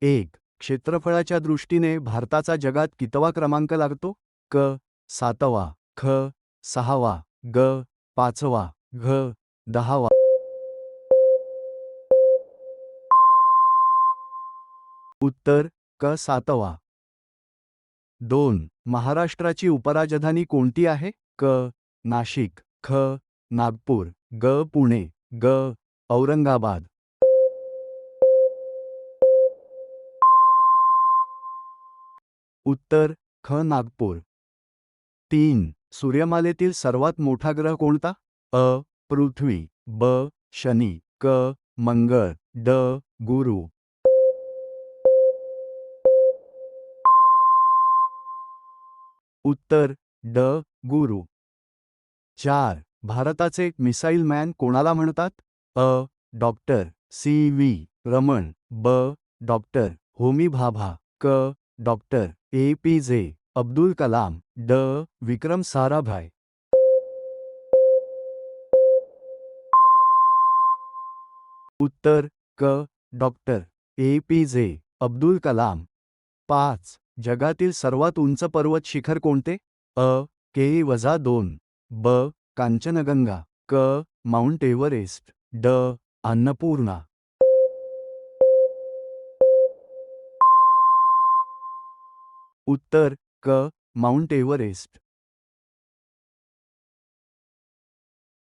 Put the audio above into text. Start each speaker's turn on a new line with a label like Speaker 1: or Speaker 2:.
Speaker 1: 1. क्षेत्रफळाच्या दृष्टीने भारताचा जगात कितवा क्रमांक लागतो? क. 7वा, ख. 6वा, ग. 5वा, घ. 10वा. उत्तर क. 7वा. 2. महाराष्ट्राची उपराजधानी कोणती आहे? क. नाशिक, ख. नागपूर, ग. पुणे, ग. औरंगाबाद. उत्तर ख. नागपूर. 3. सूर्यमालेतील सर्वात मोठा ग्रह कोणता? अ. पृथ्वी, ब. शनी, क. मंगळ, ड. गुरु. उत्तर ड. गुरु. 4. भारताचे मिसाईल मॅन कोणाला म्हणतात? अ. Doctor C. व्ही. रमण, ब. डॉक्टर होमी भाभा, क. Doctor A. P. J. Abdul Kalam, ड. विक्रम साराभाई. उत्तर क. Doctor A. P. J. Abdul Kalam. 5. जगातील सर्वात उंच पर्वत शिखर कोणते? अ. के-2, ब. कांचनगंगा, क. माउंट एव्हरेस्ट, ड. अन्नपूर्णा. उत्तर क. Mount Everest.